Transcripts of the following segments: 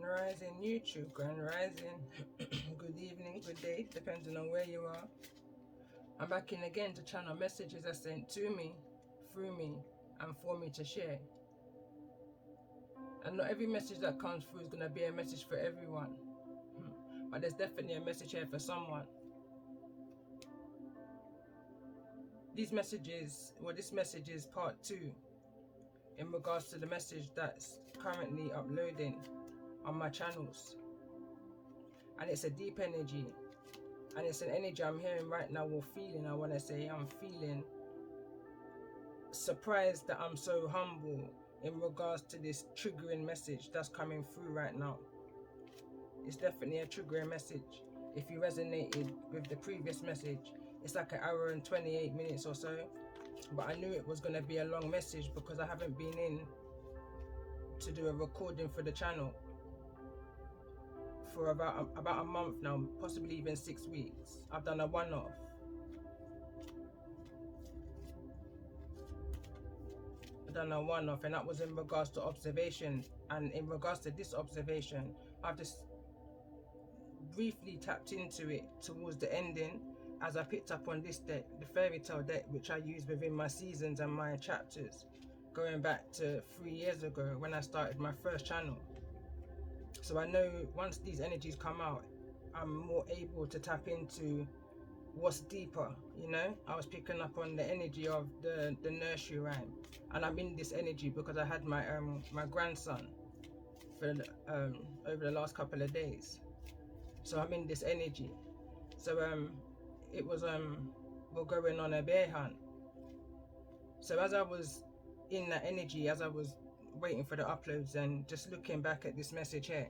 Grand Rising YouTube, Grand Rising, good evening, good day, depending on where you are. I'm back in again to channel messages are sent to me, through me, and for me to share. And not every message that comes through is going to be a message for everyone. But there's definitely a message here for someone. This message is part 2 in regards to the message that's currently uploading on my channels. And it's a deep energy. And it's an energy I'm hearing right now, or feeling. I want to say I'm feeling surprised that I'm so humble in regards to this triggering message that's coming through right now. It's definitely a triggering message. If you resonated with the previous message, it's like 1 hour and 28 minutes or so. But I knew it was going to be a long message because I haven't been in to do a recording for the channel for about a month now, possibly even 6 weeks. I've done a one-off. And that was in regards to observation. And in regards to this observation, I've just briefly tapped into it towards the ending as I picked up on this deck, the fairy tale deck, which I use within my seasons and my chapters, going back to 3 years ago when I started my first channel. So I know once these energies come out, I'm more able to tap into what's deeper, you know. I was picking up on the energy of the nursery rhyme, and I'm in this energy because I had my my grandson for over the last couple of days, so I'm in this energy. So it was we're going on a bear hunt. So as I was in that energy, as I was waiting for the uploads and just looking back at this message here,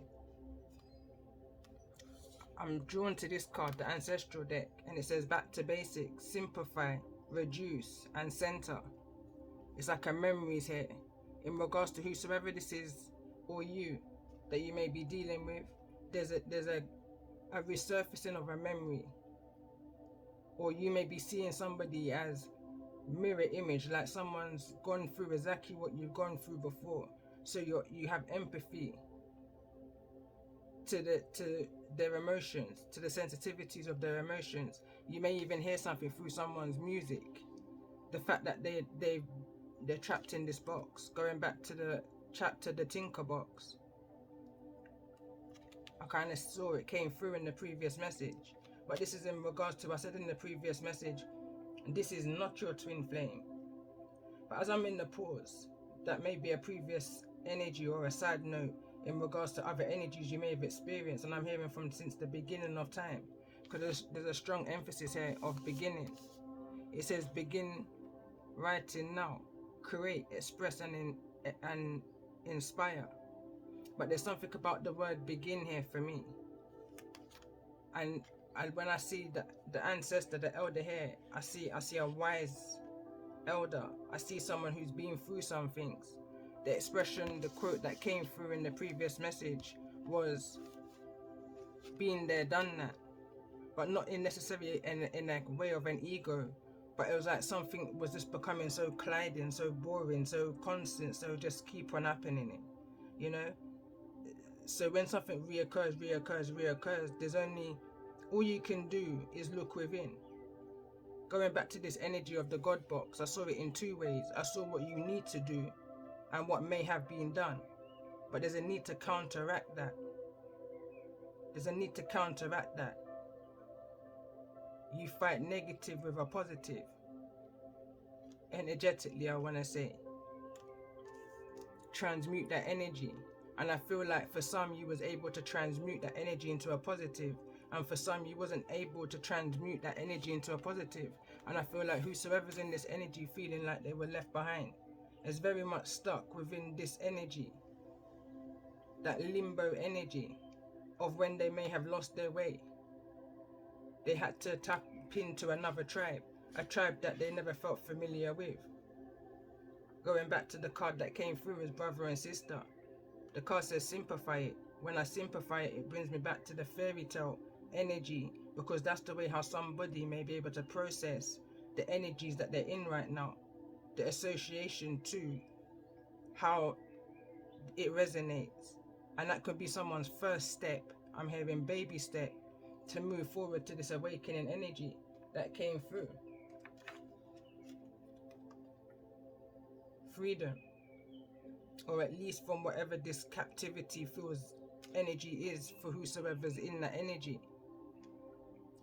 I'm drawn to this card, the ancestral deck, and it says back to basics, simplify, reduce, and center. It's like a memories here in regards to whosoever this is or you that you may be dealing with. There's a resurfacing of a memory, or you may be seeing somebody as mirror image, like someone's gone through exactly what you've gone through before. So you have empathy to their emotions, to the sensitivities of their emotions. You may even hear something through someone's music. The fact that they're trapped in this box. Going back to the chapter, the Tinker Box, I kind of saw it came through in the previous message. But this is in regards to, I said in the previous message, this is not your twin flame. But as I'm in the pause, that may be a previous energy or a side note in regards to other energies you may have experienced, and I'm hearing from since the beginning of time, because there's a strong emphasis here of beginning. It says begin writing now, create, express, and inspire. But there's something about the word begin here for me. And when I see the ancestor, the elder here, I see a wise elder. I see someone who's been through some things. The expression, the quote that came through in the previous message was been there, done that, but not in necessarily in a way of an ego, but it was like something was just becoming so colliding, so boring, so constant, so just keep on happening it, you know. So when something reoccurs, there's only, all you can do is look within. Going back to this energy of the God box, I saw it in 2 ways. I saw what you need to do and what may have been done, but there's a need to counteract that. There's a need to counteract that. You fight negative with a positive. Energetically, I want to say. Transmute that energy. And I feel like for some you was able to transmute that energy into a positive, and for some you wasn't able to transmute that energy into a positive. And I feel like whosoever's in this energy feeling like they were left behind is very much stuck within this energy, that limbo energy of when they may have lost their way. They had to tap into another tribe, a tribe that they never felt familiar with. Going back to the card that came through as brother and sister, the card says simplify it. When I simplify it, it brings me back to the fairy tale energy, because that's the way how somebody may be able to process the energies that they're in right now, the association to how it resonates. And that could be someone's first step, I'm hearing baby step, to move forward to this awakening energy that came through. Freedom, or at least from whatever this captivity feels energy is for whosoever's in that energy.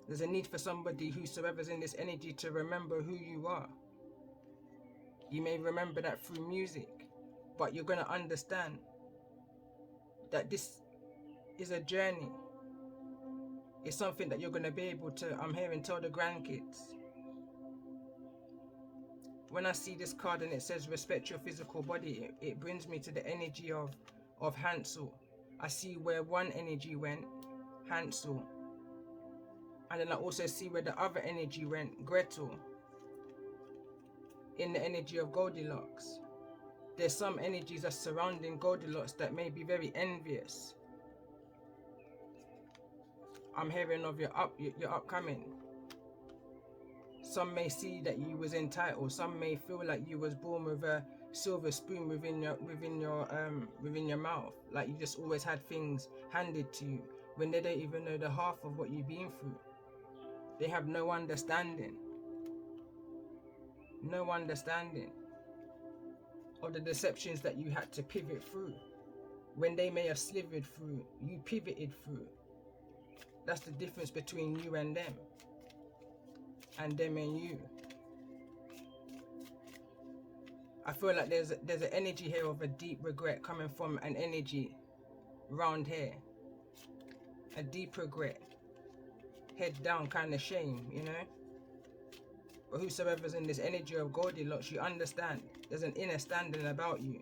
There's a need for somebody, whosoever's in this energy, to remember who you are. You may remember that through music, but you're going to understand that this is a journey. It's something that you're going to be able to, I'm hearing, tell the grandkids. When I see this card and it says respect your physical body, it brings me to the energy of Hansel. I see where one energy went, Hansel. And then I also see where the other energy went, Gretel. In the energy of Goldilocks. There's some energies that's surrounding Goldilocks that may be very envious. I'm hearing of your upcoming. Some may see that you was entitled. Some may feel like you was born with a silver spoon within your mouth. Like you just always had things handed to you when they don't even know the half of what you've been through. They have no understanding. No understanding of the deceptions that you had to pivot through. When they may have slivered through, you pivoted through. That's the difference between you and them and you. I feel like there's an energy here of a deep regret coming from an energy round here. A deep regret. Head down kind of shame, you know? But whosoever's in this energy of Goldilocks, you understand. There's an inner standing about you.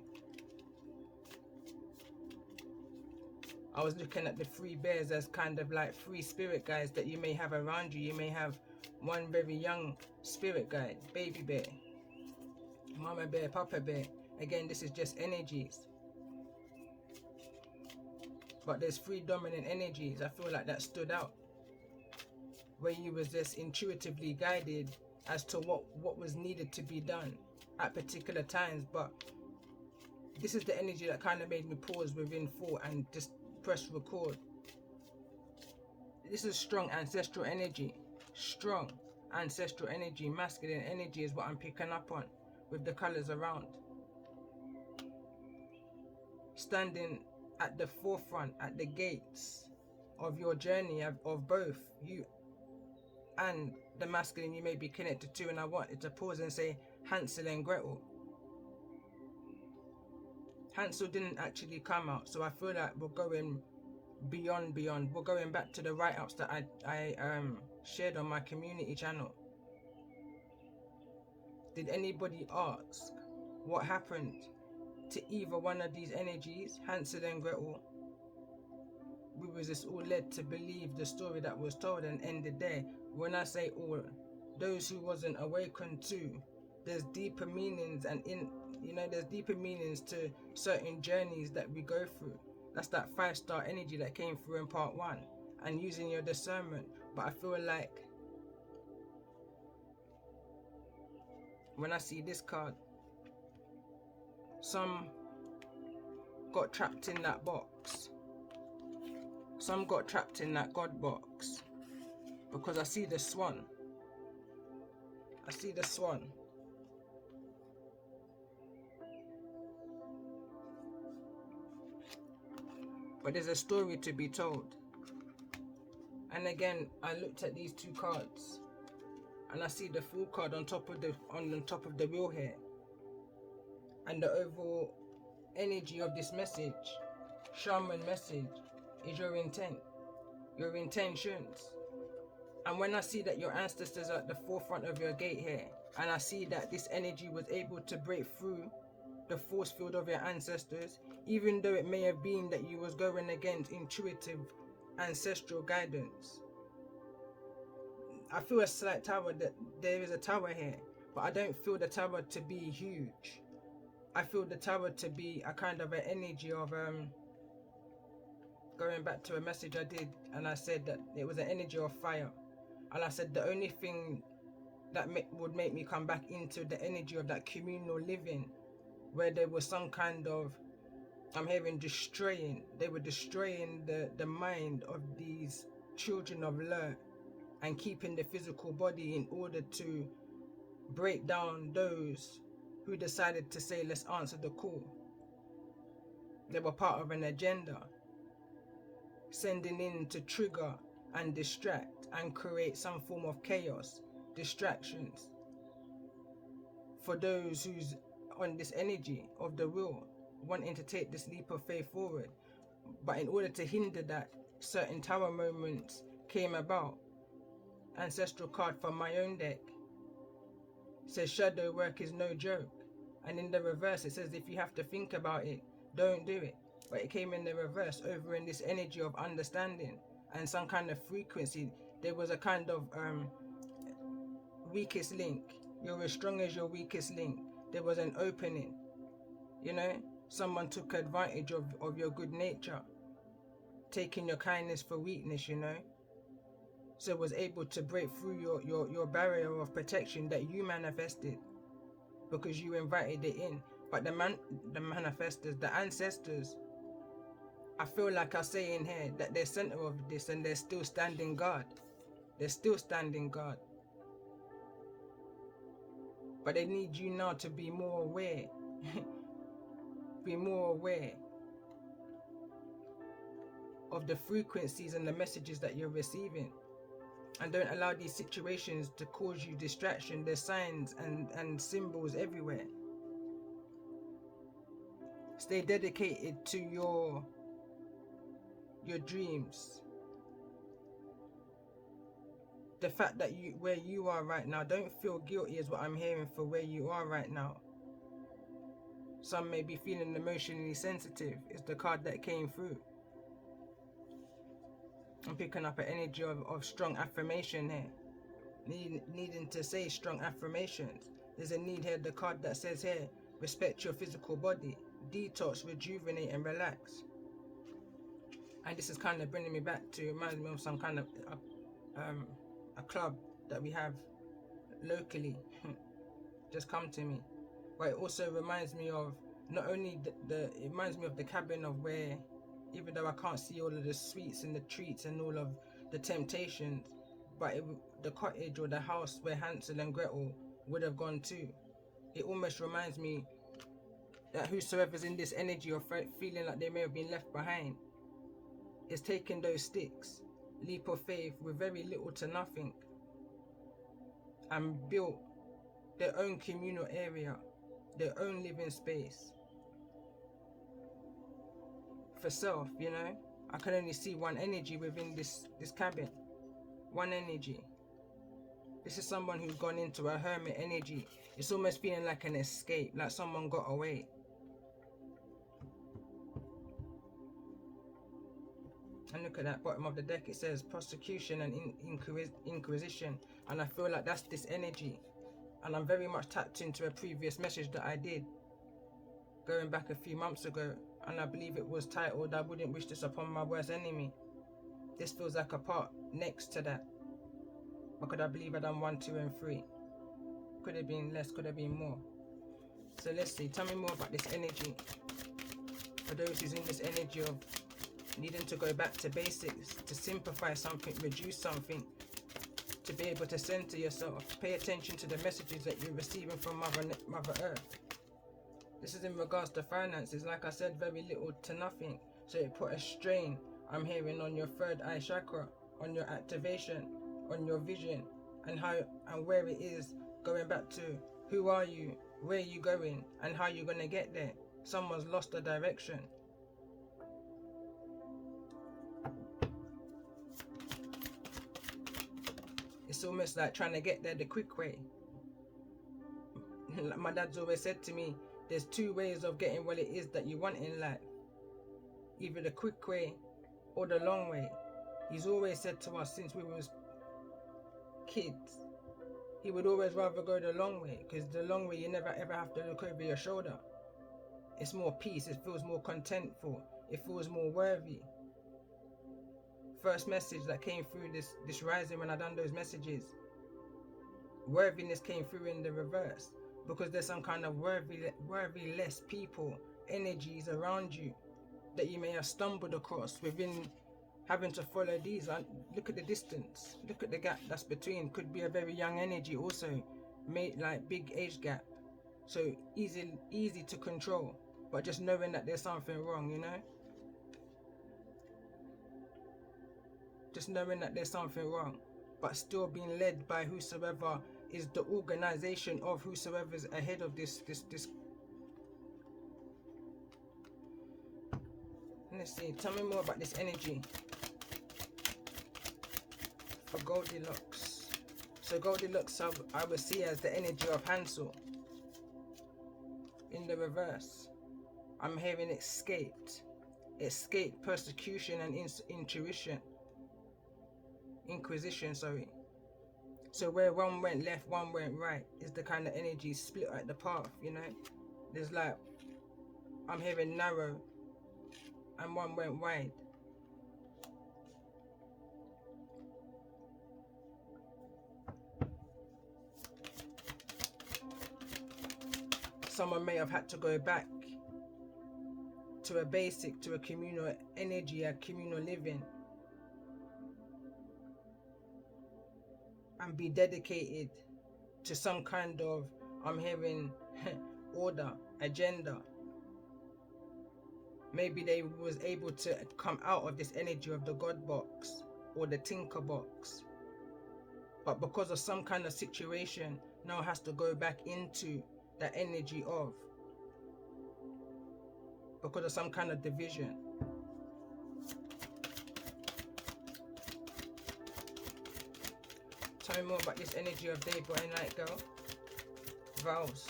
I was looking at the three bears as kind of like three spirit guides that you may have around you. You may have one very young spirit guide, baby bear, mama bear, papa bear. Again, this is just energies. But there's three dominant energies. I feel like that stood out. Where you was just intuitively guided as to what was needed to be done at particular times. But this is the energy that kind of made me pause within thought and just press record. This is strong ancestral energy. Strong ancestral energy, masculine energy is what I'm picking up on with the colors around. Standing at the forefront, at the gates of your journey of both you and the masculine you may be connected to. And I wanted to pause and say Hansel and Gretel. Hansel didn't actually come out, so I feel like we're going beyond. We're going back to the write-ups that I shared on my community channel. Did anybody ask what happened to either one of these energies, Hansel and Gretel? We was just all led to believe the story that was told and ended there. When I say all, those who wasn't awakened to, there's deeper meanings, and there's deeper meanings to certain journeys that we go through. That's that 5-star energy that came through in part 1 and using your discernment. But I feel like when I see this card, some got trapped in that box. Some got trapped in that God box. Because I see the swan. I see the swan. But there's a story to be told. And again, I looked at these two cards and I see the Fool card on top of the wheel here. And the overall energy of this message, shaman message, is your intent, your intentions. And when I see that your ancestors are at the forefront of your gate here, and I see that this energy was able to break through the force field of your ancestors, even though it may have been that you was going against intuitive ancestral guidance. I feel a slight tower, that there is a tower here, but I don't feel the tower to be huge. I feel the tower to be a kind of an energy of going back to a message I did, and I said that it was an energy of fire. And I said the only thing that would make me come back into the energy of that communal living, where there was some kind of I'm hearing destroying. They were destroying the mind of these children of Ler and keeping the physical body in order to break down those who decided to say, let's answer the call. They were part of an agenda, sending in to trigger and distract and create some form of chaos, distractions for those who's on this energy of the will, wanting to take this leap of faith forward. But in order to hinder that, certain tower moments came about. Ancestral card from my own deck says shadow work is no joke. And in the reverse it says if you have to think about it, don't do it. But it came in the reverse, over in this energy of understanding and some kind of frequency. There was a kind of weakest link. You're as strong as your weakest link. There was an opening, you know. Someone took advantage of your good nature, taking your kindness for weakness, you know. So was able to break through your barrier of protection that you manifested because you invited it in. But the manifestors, the ancestors, I feel like I say in here that they're center of this and they're still standing guard. They're still standing guard. But they need you now to be more aware. Be more aware of the frequencies and the messages that you're receiving. And don't allow these situations to cause you distraction. There's signs and symbols everywhere. Stay dedicated to your dreams. The fact that where you are right now, don't feel guilty is what I'm hearing for where you are right now. Some may be feeling emotionally sensitive. It's the card that came through. I'm picking up an energy of strong affirmation here. Needing to say strong affirmations. There's a need here, the card that says here, respect your physical body, detox, rejuvenate and relax. And this is kind of bringing me back to, reminds me of some kind of a club that we have locally. Just come to me. But it also reminds me of not only it reminds me of the cabin of where, even though I can't see all of the sweets and the treats and all of the temptations, but the cottage or the house where Hansel and Gretel would have gone to. It almost reminds me that whosoever's in this energy of feeling like they may have been left behind is taking those sticks, leap of faith with very little to nothing, and built their own communal area, their own living space for self, you know. I can only see one energy within this cabin. One energy. This is someone who's gone into a hermit energy. It's almost feeling like an escape, like someone got away. And look at that bottom of the deck, it says prosecution and inquisition. And I feel like that's this energy. And I'm very much tapped into a previous message that I did going back a few months ago. And I believe it was titled, I wouldn't wish this upon my worst enemy. This feels like a part next to that. Because I believe I done 1, 2 and 3. Could have been less, could have been more. So let's see, tell me more about this energy. For those who's in this energy of needing to go back to basics, to simplify something, reduce something, to be able to center yourself, pay attention to the messages that you're receiving from Mother Earth. This is in regards to finances, like I said, very little to nothing. So it put a strain, I'm hearing, on your third eye chakra, on your activation, on your vision, and how and where it is, going back to who are you, where are you going, and how you're going to get there. Someone's lost the direction. It's almost like trying to get there the quick way. Like my dad's always said to me, there's 2 ways of getting what it is that you want in life. Either the quick way or the long way. He's always said to us since we was kids, he would always rather go the long way, because the long way you never ever have to look over your shoulder. It's more peace, it feels more contentful, it feels more worthy. First message that came through this rising when I done those messages, worthiness came through in the reverse, because there's some kind of worthy less people energies around you that you may have stumbled across within having to follow these. Look at the distance, look at the gap that's between. Could be a very young energy also, like big age gap, so easy to control, but just knowing that there's something wrong, you know, just knowing that there's something wrong, but still being led by whosoever is the organization of whosoever's ahead of this. Let's see, tell me more about this energy for Goldilocks. So Goldilocks I would see as the energy of Hansel in the reverse. I'm hearing escaped persecution and inquisition, sorry. So where one went left, one went right is the kind of energy split at the path, you know. There's like, I'm hearing narrow and one went wide. Someone may have had to go back to a basic, to a communal energy, a communal living, and be dedicated to some kind of, I'm hearing, order, agenda. Maybe they was able to come out of this energy of the God box or the Tinker box, but because of some kind of situation, now has to go back into that energy of, because of some kind of division. Tell me more about this energy of day boy, night girl. Vows.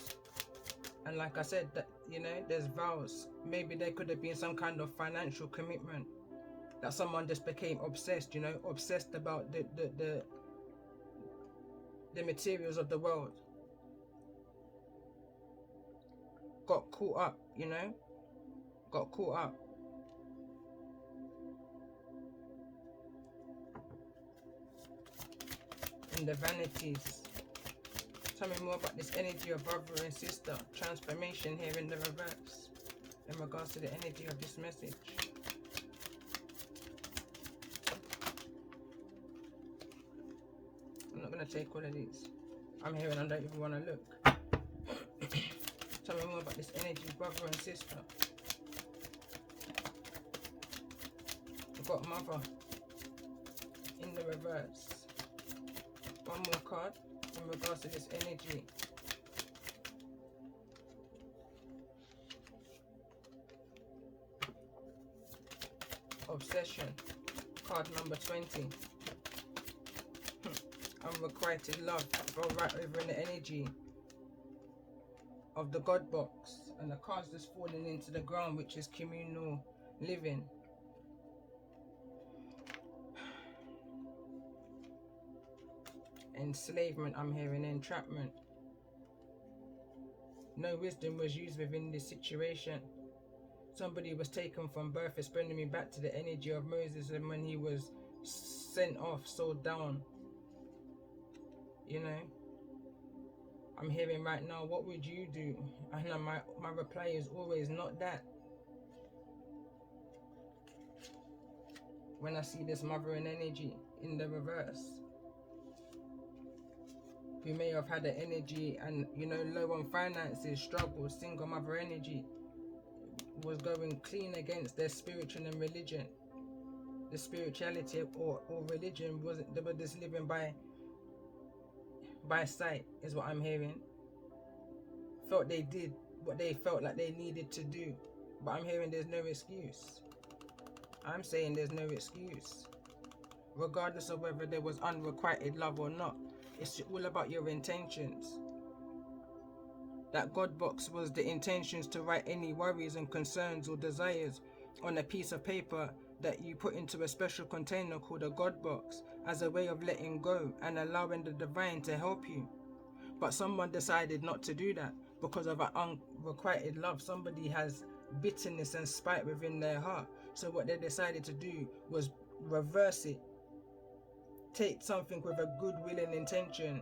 And like I said, that, you know, there's vows. Maybe there could have been some kind of financial commitment that someone just became obsessed, you know, obsessed about the materials of the world. Got caught up, you know, got caught up. In the vanities. Tell me more about this energy of brother and sister. Transformation here in the reverse. In regards to the energy of this message. I'm not going to take all of these. I'm hearing I don't even want to look. Tell me more about this energy, brother and sister. We've got mother in the reverse. One more card in regards to this energy. Obsession. Card number 20. Unrequited love. Go right over in the energy of the God box. And the card's just falling into the ground, which is communal living. Enslavement, I'm hearing entrapment. No wisdom was used within this situation. Somebody was taken from birth. It's bringing me back to the energy of Moses and when he was sent off, sold down. You know, I'm hearing right now, what would you do? And my reply is always not that. When I see this mothering energy in the reverse. Who may have had an energy and, you know, low on finances, struggle, single mother energy, was going clean against their spiritual and religion. The spirituality or religion wasn't, they were just living by sight, is what I'm hearing. Felt they did what they felt like they needed to do. But I'm hearing there's no excuse. I'm saying there's no excuse. Regardless of whether there was unrequited love or not. It's all about your intentions. That God box was the intentions to write any worries and concerns or desires on a piece of paper that you put into a special container called a God box as a way of letting go and allowing the divine to help you. But someone decided not to do that because of an unrequited love. Somebody has bitterness and spite within their heart. So what they decided to do was reverse it. Take something with a goodwill and intention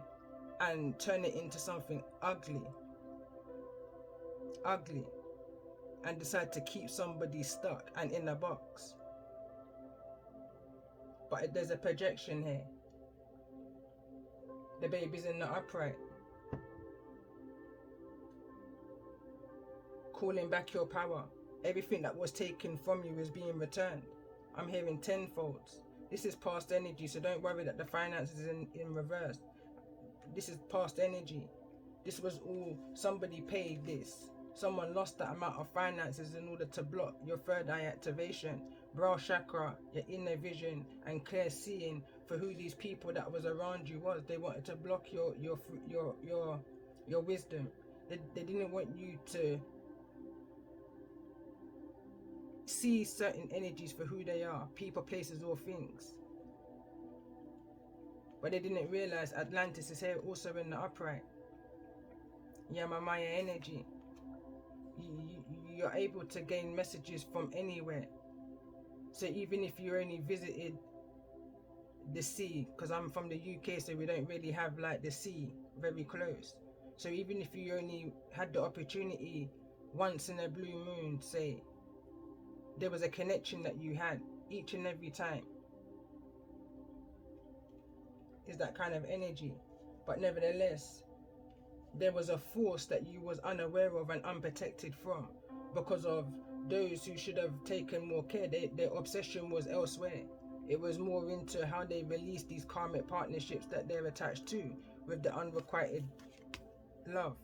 and turn it into something ugly. Ugly. and decide to keep somebody stuck and in a box. But there's a projection here. The baby's in the upright, calling back your power. Everything that was taken from you is being returned. I'm hearing tenfolds. This is past energy, so don't worry that the finances is in reverse. This is past energy. This was all, somebody paid this. Someone lost that amount of finances in order to block your third eye activation, brow chakra, your inner vision, and clear seeing for who these people that was around you was. They wanted to block your wisdom. They didn't want you to see certain energies for who they are, people, places, or things. But they didn't realize Atlantis is here also in the upright. Yamamaya energy. You're able to gain messages from anywhere. So even if you only visited the sea, because I'm from the UK, so we don't really have like the sea very close. So even if you only had the opportunity once in a blue moon, say, there was a connection that you had each and every time. Is that kind of energy. But nevertheless, there was a force that you was unaware of and unprotected from because of those who should have taken more care. Their obsession was elsewhere. It was more into how they release these karmic partnerships that they're attached to with the unrequited love.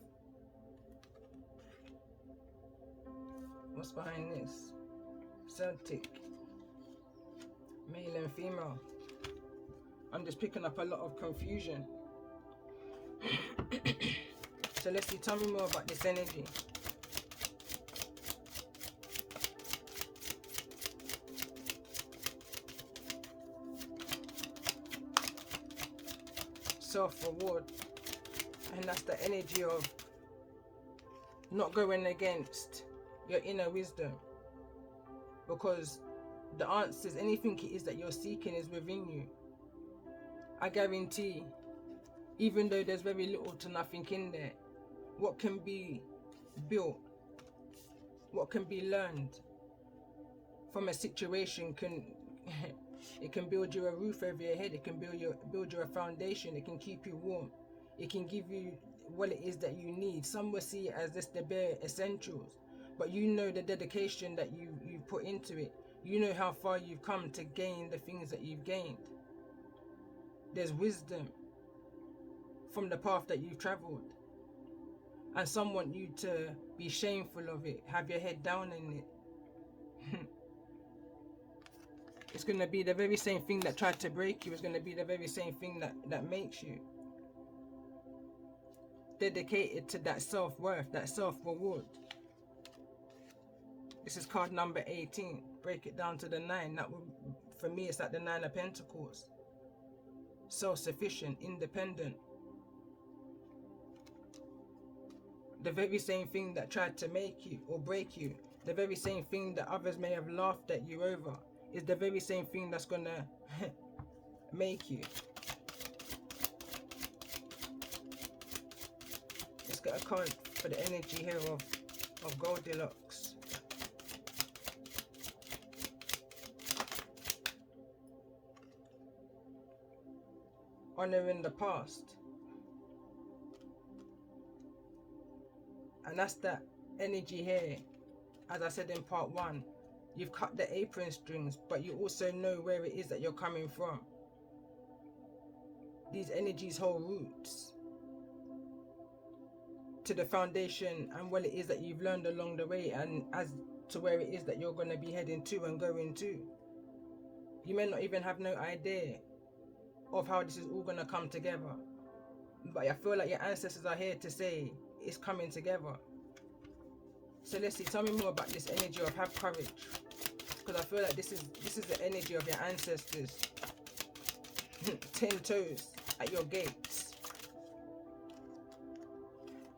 What's behind this? Celtic, male and female. I'm just picking up a lot of confusion. So let's see, tell me more about this energy. Self-reward. And that's the energy of not going against your inner wisdom. Because the answers, anything it is that you're seeking is within you. I guarantee, even though there's very little to nothing in there, what can be built, what can be learned from a situation can it can build you a roof over your head, it can build you a foundation, it can keep you warm, it can give you what it is that you need. Some will see it as just the bare essentials, but you know the dedication that you put into it. You know how far you've come to gain the things that you've gained. There's wisdom from the path that you've traveled. And some want you to be shameful of it, have your head down in it. It's going to be the very same thing that tried to break you. It's going to be the very same thing that makes you dedicated to that self-worth, that self-reward. This is card number 18. Break it down to the 9. That would, for me, it's like the 9 of Pentacles. Self-sufficient, independent. The very same thing that tried to make you or break you, the very same thing that others may have laughed at you over, is the very same thing that's gonna make you. Let's get a card for the energy here of Goldilocks. Honoring the past. And that's that energy here. As I said in part 1, you've cut the apron strings, but you also know where it is that you're coming from. These energies hold roots to the foundation and what it is that you've learned along the way, and as to where it is that you're going to be heading to and going to. You may not even have no idea of how this is all going to come together, but I feel like your ancestors are here to say it's coming together. So let's see, tell me more about this energy of have courage, because I feel like this is the energy of your ancestors. 10 toes at your gates.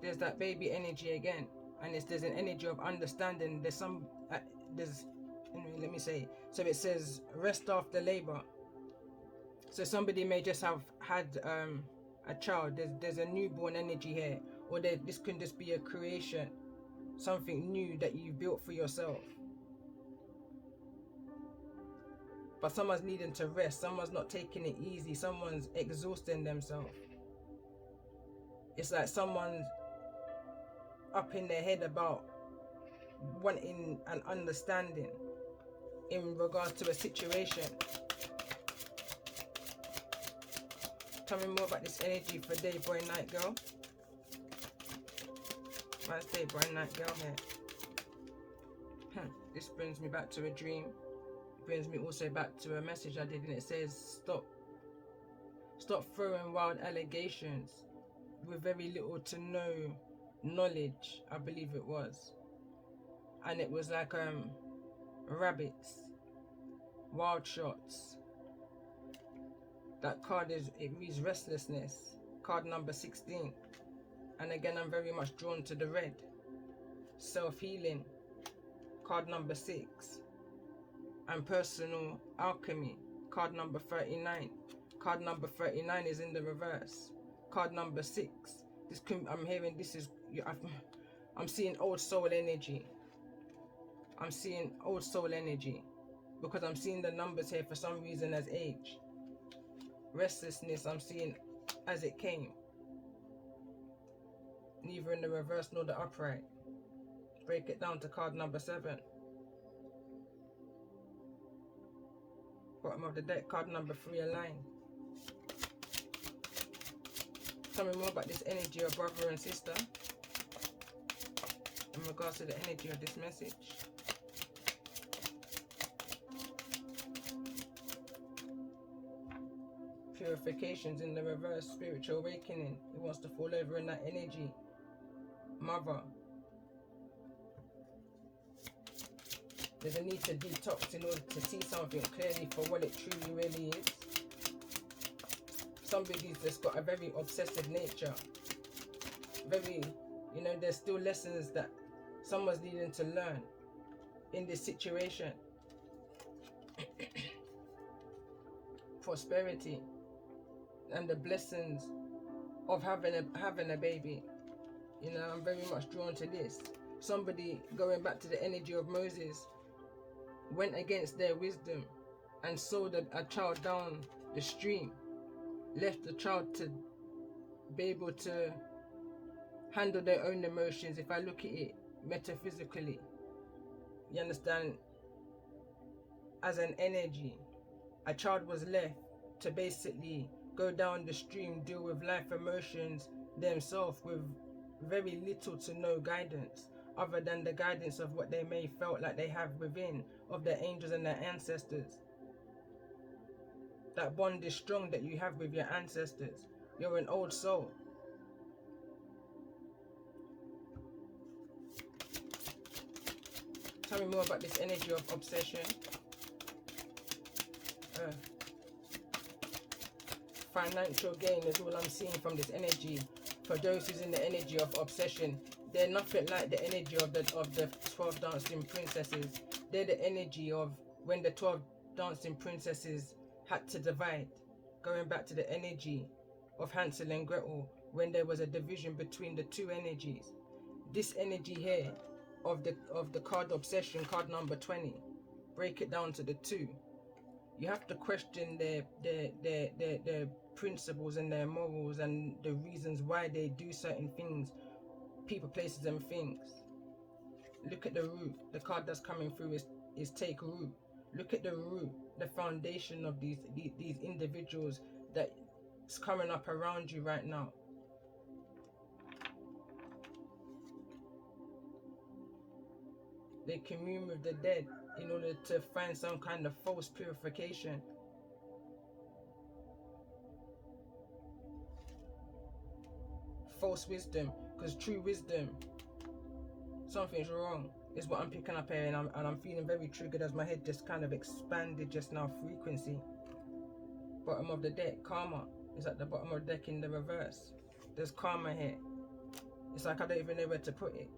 There's that baby energy again, and there's an energy of understanding. Anyway, let me say, so it says rest after labor. So somebody may just have had a child. There's a newborn energy here, or this can just be a creation something new that you built for yourself. But someone's needing to rest, someone's not taking it easy, someone's exhausting themselves. It's like someone's up in their head about wanting an understanding in regards to a situation. Tell me more about this energy for day boy, night girl. Why is day boy, night girl here? This brings me back to a dream. It brings me also back to a message I did, and it says stop throwing wild allegations with very little to no knowledge, I believe it was. And it was like rabbits, wild shots. That card it reads restlessness, card number 16. And again, I'm very much drawn to the red. Self-healing, card number 6. And personal alchemy, card number 39. Card number 39 is in the reverse. Card number 6. I'm seeing old soul energy. I'm seeing old soul energy because I'm seeing the numbers here for some reason as age. Restlessness, I'm seeing as it came. Neither in the reverse nor the upright. Break it down to card number 7. Bottom of the deck, card number 3, align. Tell me more about this energy of brother and sister in regards to the energy of this message. Purifications in the reverse, spiritual awakening. He wants to fall over in that energy. Mother. There's a need to detox in order to see something clearly for what it truly really is. Somebody's just got a very obsessive nature. Very, there's still lessons that someone's needing to learn in this situation. Prosperity and the blessings of having a baby. I'm very much drawn to this. Somebody, going back to the energy of Moses, went against their wisdom and sold a child down the stream, left the child to be able to handle their own emotions. If I look at it metaphysically, you understand, as an energy, a child was left to basically go down the stream, deal with life emotions themselves with very little to no guidance, other than the guidance of what they may felt like they have within, of their angels and their ancestors. That bond is strong that you have with your ancestors. You're an old soul. Tell me more about this energy of obsession. Financial gain is all I'm seeing from this energy. For those who's in the energy of obsession, they're nothing like the energy of the 12 dancing princesses. They're the energy of when the 12 dancing princesses had to divide. Going back to the energy of Hansel and Gretel, when there was a division between the two energies. This energy here of the card obsession, card number 20, break it down to the 2. You have to question their principles and their morals and the reasons why they do certain things, people, places and things. Look at the root. The card that's coming through is take root. Look at the root, the foundation of these individuals that's coming up around you right now. They commune with the dead in order to find some kind of false purification. False wisdom, because true wisdom, something's wrong, is what I'm picking up here, and I'm feeling very triggered as my head just kind of expanded just now. Frequency. Bottom of the deck, karma is at the bottom of the deck in the reverse. There's karma here. It's like I don't even know where to put it.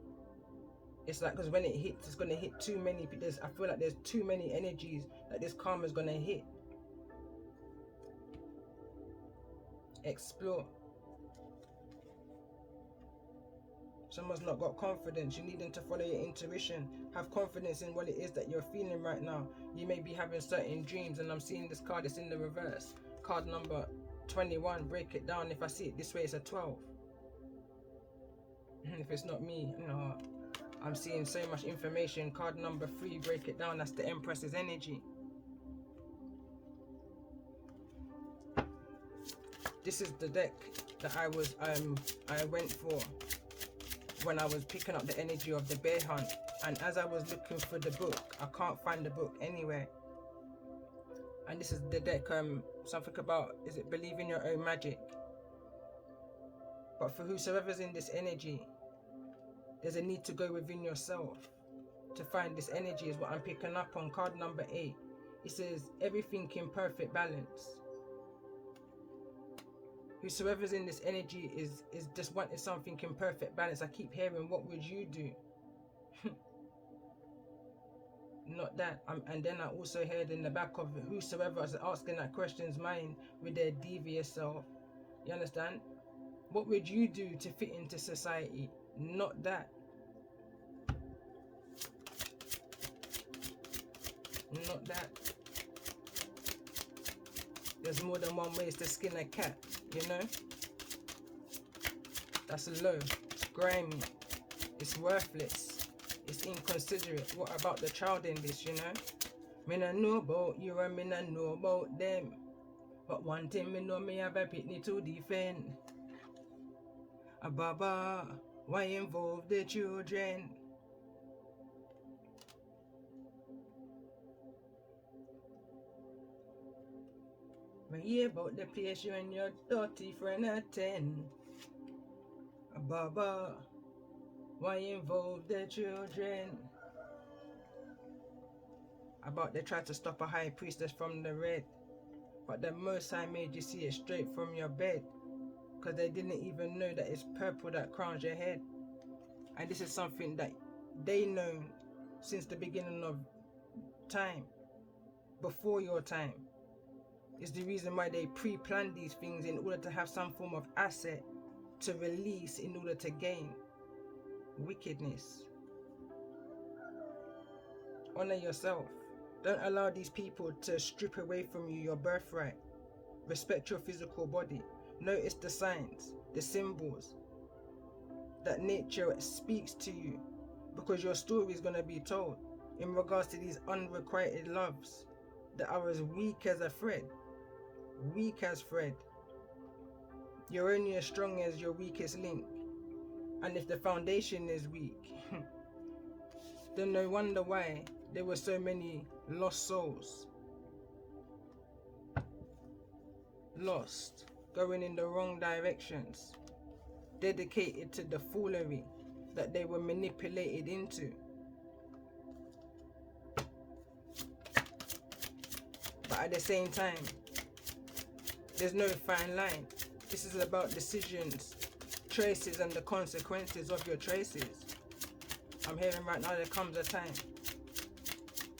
It's like, because when it hits, it's going to hit too many people. I feel like there's too many energies that this karma is going to hit. Explore. Someone's not got confidence. You need them to follow your intuition. Have confidence in what it is that you're feeling right now. You may be having certain dreams, and I'm seeing this card, it's in the reverse. Card number 21, break it down. If I see it this way, it's a 12. If it's not me, I'm seeing so much information. Card number 3, break it down. That's the Empress's energy. This is the deck that I went for when I was picking up the energy of the bear hunt. And as I was looking for the book, I can't find the book anywhere. And this is the deck, something about, is it believe in your own magic? But for whosoever's in this energy, there's a need to go within yourself to find this energy, is what I'm picking up on. Card number 8. It says, everything in perfect balance. Whosoever's in this energy is just wanting something in perfect balance. I keep hearing, what would you do? Not that. And then I also heard in the back of whosoever is asking that question's mind with their devious self. You understand? What would you do to fit into society? Not that. Not that. There's more than one ways to skin a cat, you know? That's low, it's grimy, it's worthless, it's inconsiderate. What about the child in this, you know? Me no know about you and me no know about them. But one thing me know, me have a Prt2 to defend. Baba, why involve the children? Me hear about the place you and your dirty friend attend. Baba, why involve the children? About they tried to stop a high priestess from the red, but the Most High made you see it straight from your bed, because they didn't even know that it's purple that crowns your head. And this is something that they know since the beginning of time, before your time. Is the reason why they pre-planned these things, in order to have some form of asset to release in order to gain wickedness. Honor yourself. Don't allow these people to strip away from you your birthright. Respect your physical body. Notice the signs, the symbols that nature speaks to you, because your story is going to be told in regards to these unrequited loves that are as weak as a thread. Weak as thread. You're only as strong as your weakest link. And if the foundation is weak, then no wonder why there were so many lost souls. Lost, going in the wrong directions, dedicated to the foolery that they were manipulated into. But at the same time, there's no fine line. This is about decisions, choices, and the consequences of your choices. I'm hearing right now there comes a time.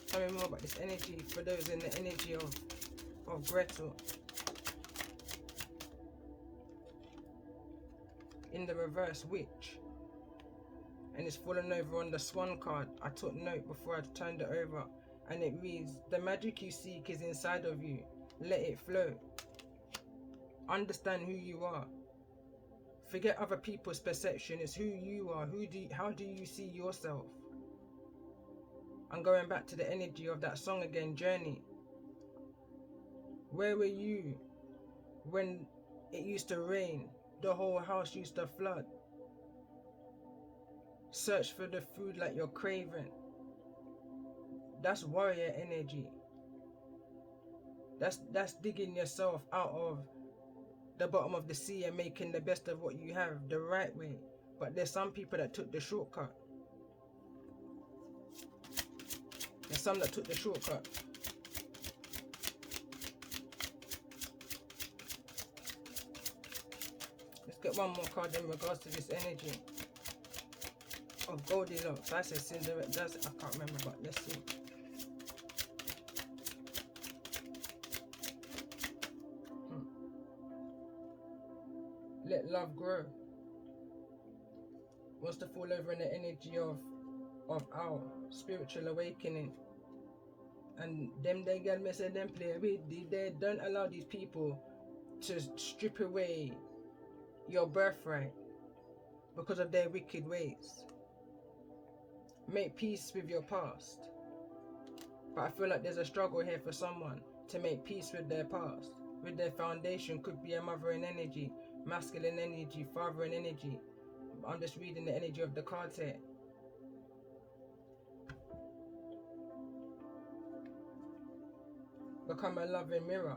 Tell me more about this energy for those in the energy of Gretel. In the reverse, witch. And it's fallen over on the swan card. I took note before I turned it over. And it reads, the magic you seek is inside of you. Let it flow. Understand who you are. Forget other people's perception. It's who you are. How do you see yourself? I'm going back to the energy of that song again, Journey. Where were you when it used to rain? The whole house used to flood. Search for the food like you're craving. That's warrior energy. That's digging yourself out of the bottom of the sea and making the best of what you have the right way. But there's some people that took the shortcut. There's some that took the shortcut. Let's get one more card in regards to this energy of Goldilocks. I said Cinderella. I can't remember, but let's see. Let love grow. wants to fall over in the energy of our spiritual awakening. And them they get me say them play with, they don't allow these people to strip away your birthright because of their wicked ways. Make peace with your past. But I feel like there's a struggle here for someone to make peace with their past, with their foundation. Could be a mothering energy, masculine energy, fathering energy. I'm just reading the energy of the cards here. Become a loving mirror.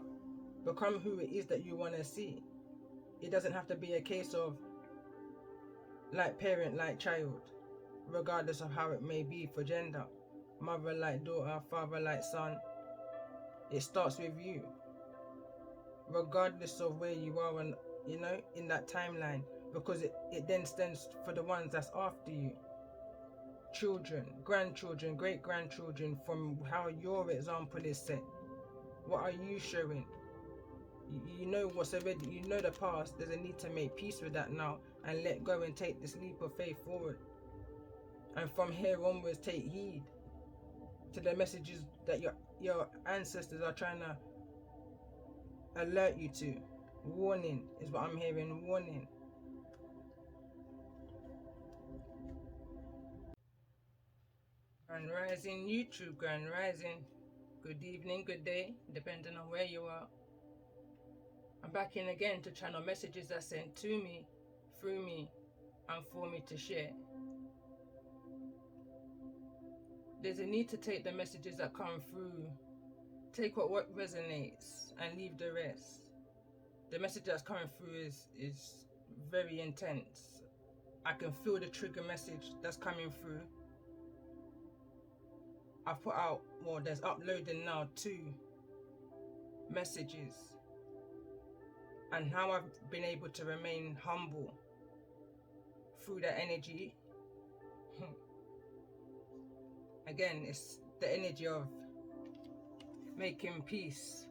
Become who it is that you want to see. It doesn't have to be a case of like parent, like child, regardless of how it may be for gender. Mother like daughter, father like son. It starts with you. Regardless of where you are and in that timeline. Because it then stands for the ones that's after you. Children, grandchildren, great-grandchildren, from how your example is set. What are you showing? You know what's already, you know the past. There's a need to make peace with that now and let go and take this leap of faith forward. And from here onwards, take heed to the messages that your ancestors are trying to alert you to. Warning is what I'm hearing, warning. Grand Rising YouTube, Grand Rising. Good evening, good day, depending on where you are. I'm back in again to channel messages that sent to me, through me, and for me to share. There's a need to take the messages that come through, take what resonates, and leave the rest. The message that's coming through is very intense. I can feel the trigger message that's coming through. I've put out, well, there's uploading now 2 messages, and how I've been able to remain humble through that energy. Again, it's the energy of making peace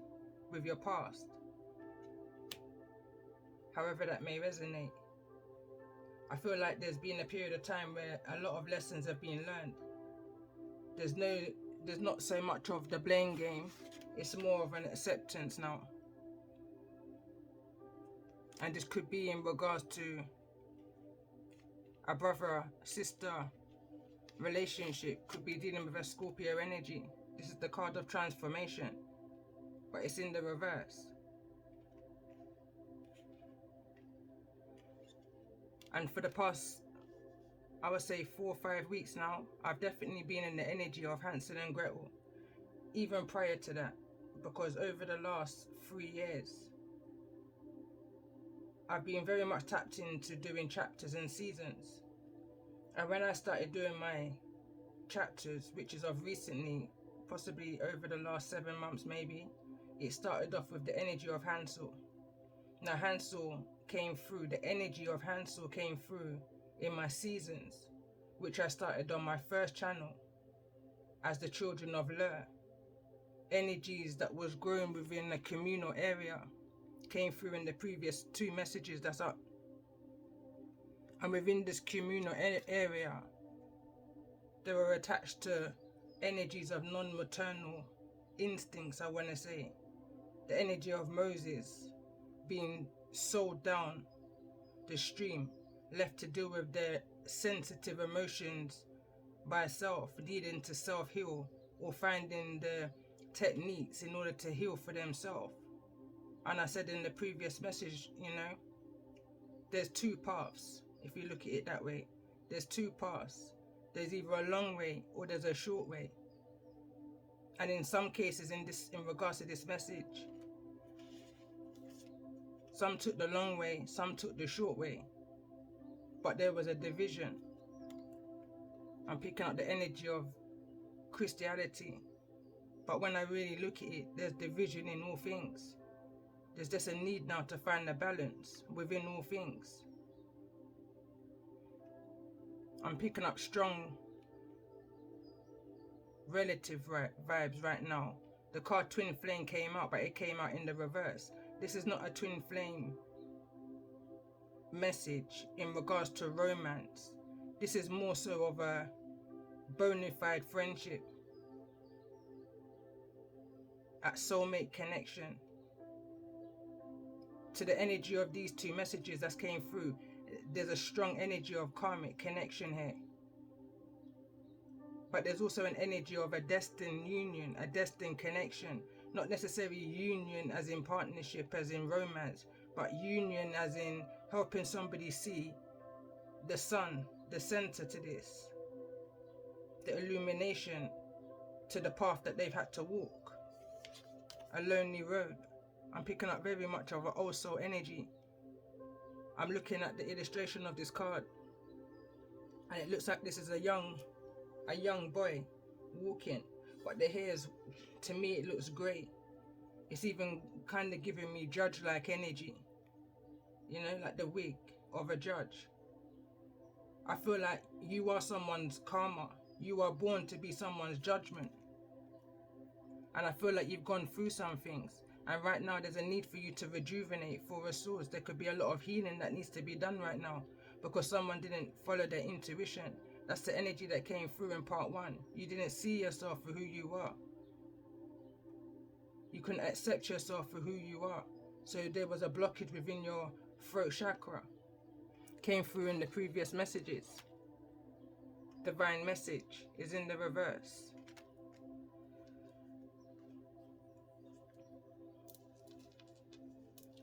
with your past, however that may resonate. I feel like there's been a period of time where a lot of lessons have been learned. There's not so much of the blame game, it's more of an acceptance now. And this could be in regards to a brother-sister relationship, could be dealing with a Scorpio energy. This is the card of transformation, but it's in the reverse. And for the past, I would say 4 or 5 weeks now, I've definitely been in the energy of Hansel and Gretel, even prior to that, because over the last 3 years, I've been very much tapped into doing chapters and seasons. And when I started doing my chapters, which is of recently, possibly over the last 7 months maybe, it started off with the energy of Hansel. Now Hansel came through, the energy of Hansel came through in my seasons, which I started on my first channel as the children of Lur. Energies that was grown within a communal area came through in the previous 2 messages that's up. And within this communal area, they were attached to energies of non-maternal instincts, I want to say. The energy of Moses being sold down the stream, left to deal with their sensitive emotions by self, leading to self-heal or finding the techniques in order to heal for themselves. And I said in the previous message, there's 2 paths. If you look at it that way, there's 2 paths. There's either a long way or there's a short way. And in some cases, in regards to this message, some took the long way, some took the short way. But there was a division. I'm picking up the energy of Christianity. But when I really look at it, there's division in all things. There's just a need now to find a balance within all things. I'm picking up strong relative vibes right now. The card Twin Flame came out, but it came out in the reverse. This is not a Twin Flame message in regards to romance. This is more so of a bona fide friendship, a soulmate connection. To the energy of these two messages that came through, there's a strong energy of karmic connection here. But there's also an energy of a destined union, a destined connection. Not necessarily union as in partnership, as in romance, but union as in helping somebody see the sun, the center to this, the illumination to the path that they've had to walk. A lonely road. I'm picking up very much of an old soul energy. I'm looking at the illustration of this card, and it looks like this is a young boy walking, but the hairs, to me, it looks grey. It's even kind of giving me judge-like energy, you know, like the wig of a judge. I feel like you are someone's karma. You are born to be someone's judgment. And I feel like you've gone through some things, and right now there's a need for you to rejuvenate for a source. There could be a lot of healing that needs to be done right now because someone didn't follow their intuition. That's the energy that came through in part 1. You didn't see yourself for who you are. You couldn't accept yourself for who you are. So there was a blockage within your throat chakra. Came through in the previous messages. Divine message is in the reverse.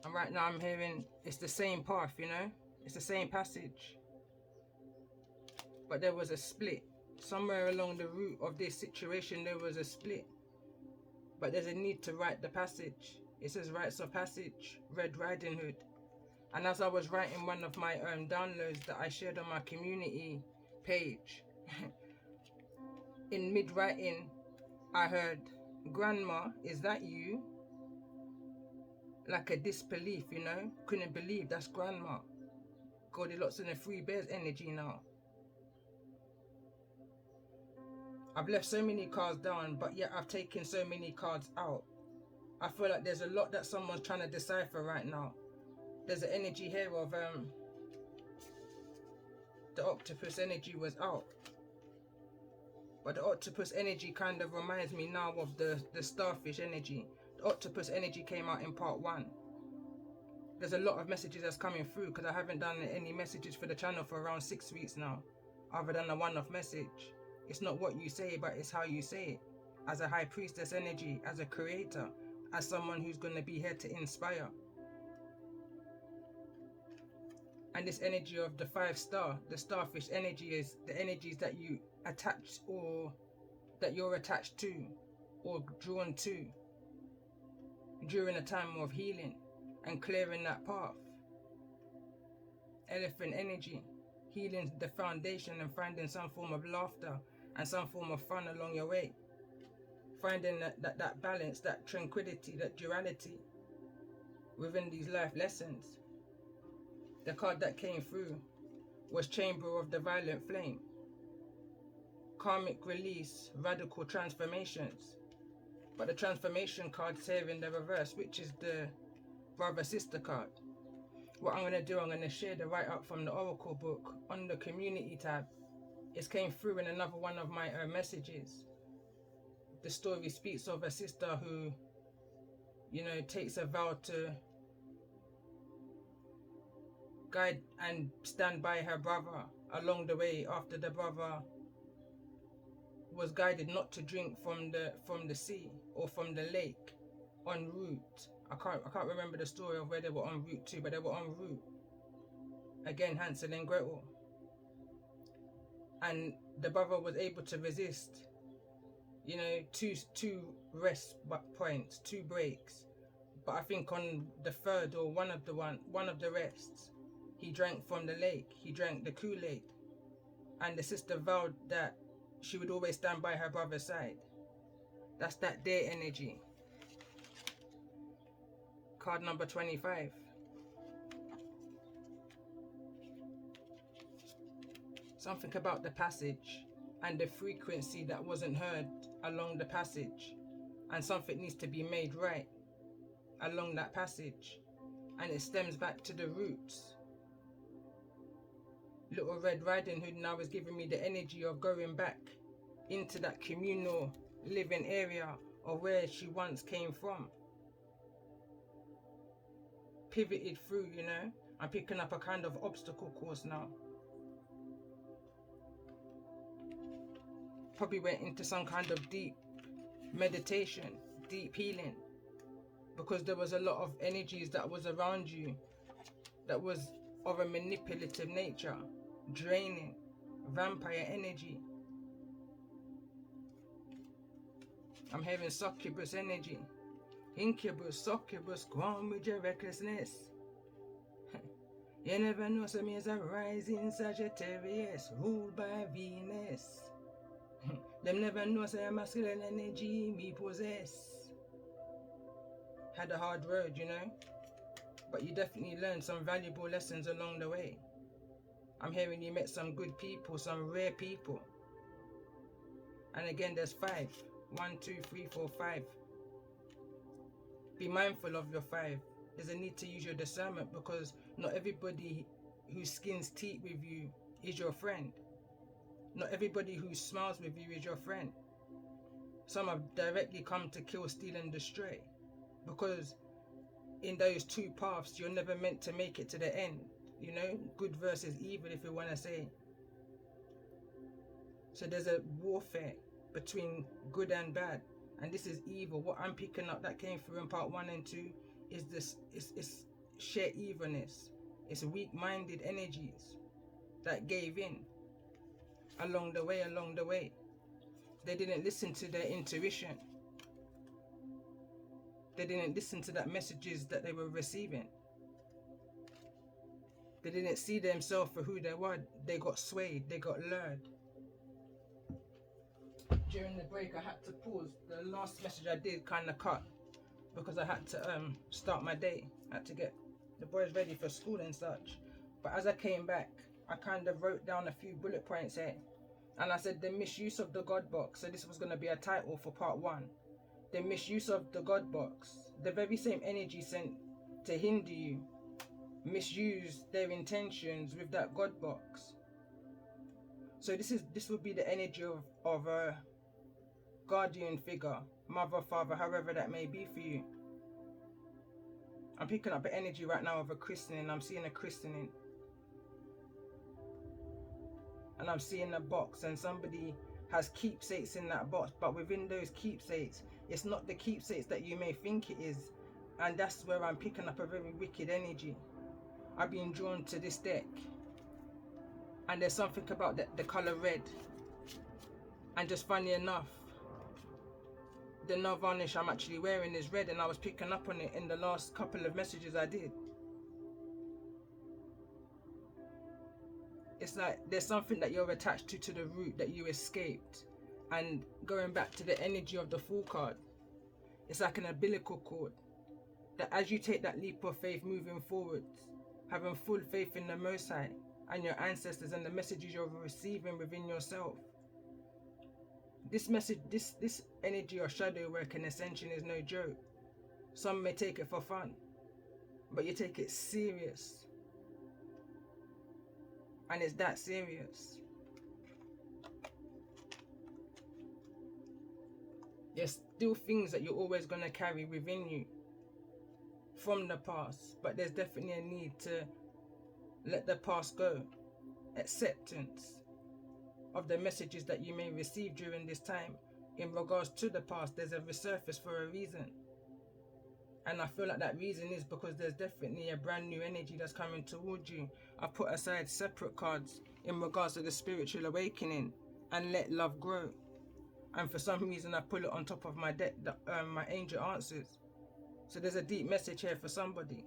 And right now I'm hearing it's the same path, you know? It's the same passage. But there was a split. Somewhere along the route of this situation, there was a split. But there's a need to write the passage. It says rites of passage, Red Riding Hood. And as I was writing one of my downloads that I shared on my community page, in mid-writing, I heard, "Grandma, is that you?" Like a disbelief, you know? Couldn't believe that's Grandma. Goldilocks and the Three Bears energy now. I've left so many cards down, but yet I've taken so many cards out. I feel like there's a lot that someone's trying to decipher right now. There's an energy here of the octopus energy was out. But the octopus energy kind of reminds me now of the starfish energy. The octopus energy came out in part 1. There's a lot of messages that's coming through because I haven't done any messages for the channel for around 6 weeks now, other than a one-off message. It's not what you say, but it's how you say it. As a high priestess energy, as a creator, as someone who's going to be here to inspire. And this energy of the 5-star, the starfish energy, is the energies that you attach or that you're attached to or drawn to during a time of healing and clearing that path. Elephant energy, healing the foundation and finding some form of laughter and some form of fun along your way. Finding that balance, that tranquility, that duality within these life lessons. The card that came through was Chamber of the Violent Flame. Karmic release, radical transformations. But the transformation card's here in the reverse, which is the brother-sister card. What I'm going to do, I'm going to share the write-up from the Oracle book on the community tab. It came through in another one of my messages. The story speaks of a sister who, you know, takes a vow to guide and stand by her brother along the way after the brother was guided not to drink from the sea or from the lake en route. I can't remember the story of where they were en route to, but they were en route. Again, Hansel and Gretel. And the brother was able to resist, you know, two rest points, 2 breaks. But I think on the third or one of the rests, he drank from the lake. He drank the Kool-Aid. And the sister vowed that she would always stand by her brother's side. That's that dare energy. Card number 25. Something about the passage and the frequency that wasn't heard along the passage. And something needs to be made right along that passage. And it stems back to the roots. Little Red Riding Hood now is giving me the energy of going back into that communal living area of where she once came from. Pivoted through, you know. I'm picking up a kind of obstacle course now. Probably went into some kind of deep meditation, deep healing, because there was a lot of energies that was around you that was of a manipulative nature, draining, vampire energy. I'm having succubus energy. Incubus, succubus, go on with your recklessness. You never know, so me is a rising Sagittarius, ruled by Venus. Them never know, so a masculine energy me possess. Had a hard road, you know, but you definitely learned some valuable lessons along the way. I'm hearing you met some good people, some rare people. And again, there's 5. 1, 2, 3, 4, 5. Be mindful of your 5. There's a need to use your discernment, because not everybody who skins teeth with you is your friend. Not everybody who smiles with you is your friend. Some have directly come to kill, steal and destroy, because in those 2 paths you're never meant to make it to the end, you know, good versus evil, if you want to say. So there's a warfare between good and bad, and this is evil. What I'm picking up that came through in part 1 and 2 is this, it's sheer evilness. It's weak-minded energies that gave in along the way. They didn't listen to their intuition. They didn't listen to that messages that they were receiving. They didn't see themselves for who they were. They got swayed, they got lured. During the break I had to pause. The last message I did kind of cut, because I had to start my day. I had to get the boys ready for school and such. But as I came back, I kind of wrote down a few bullet points here. And I said the misuse of the God box. So this was going to be a title for part 1. The misuse of the God box. The very same energy sent to hinder you misuse their intentions with that God box. So this would be the energy of a guardian figure, mother, father, however that may be for you. I'm picking up an energy right now of a christening. I'm seeing a christening. And I'm seeing a box, and somebody has keepsakes in that box, but within those keepsakes, it's not the keepsakes that you may think it is. And that's where I'm picking up a very wicked energy. I've been drawn to this deck, and there's something about the color red. And just funny enough, the nail varnish I'm actually wearing is red, and I was picking up on it in the last couple of messages I did. It's like there's something that you're attached to the root that you escaped. And going back to the energy of the Fool card, it's like an umbilical cord, that as you take that leap of faith moving forwards, having full faith in the Most High and your ancestors and the messages you're receiving within yourself, this message, this energy or shadow work and ascension is no joke. Some may take it for fun, but you take it serious. And it's that serious. There's still things that you're always going to carry within you from the past, but there's definitely a need to let the past go. Acceptance of the messages that you may receive during this time in regards to the past. There's a resurface for a reason. And I feel like that reason is because there's definitely a brand new energy that's coming towards you. I put aside separate cards in regards to the spiritual awakening and let love grow. And for some reason I pull it on top of my deck, my angel answers. So there's a deep message here for somebody.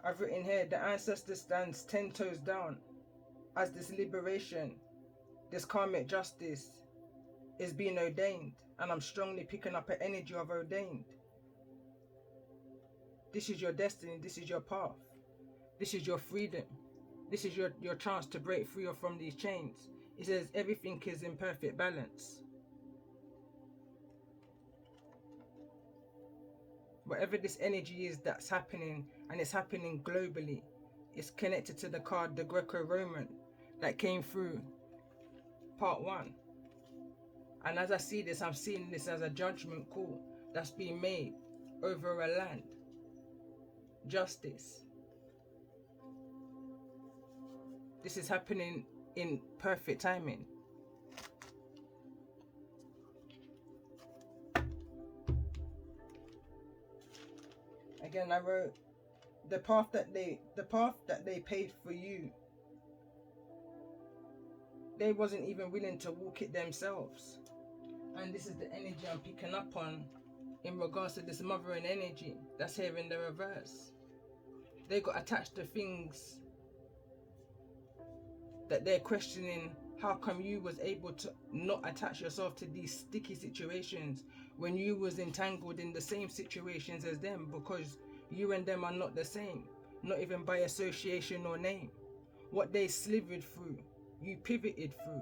I've written here, the ancestor stands 10 toes down as this liberation, this karmic justice is being ordained. And I'm strongly picking up an energy of ordained. This is your destiny. This is your path. This is your freedom. This is your chance to break free from these chains. It says everything is in perfect balance. Whatever this energy is that's happening, and it's happening globally, it's connected to the card, the Greco-Roman, that came through part 1. And as I see this, I'm seeing this as a judgment call that's being made over a land. Justice. This is happening in perfect timing. Again, I wrote the path that they paved for you. They wasn't even willing to walk it themselves. And this is the energy I'm picking up on in regards to this mothering energy that's here in the reverse. They got attached to things that they're questioning. How come you was able to not attach yourself to these sticky situations when you was entangled in the same situations as them? Because you and them are not the same, not even by association or name. What they slivered through, you pivoted through.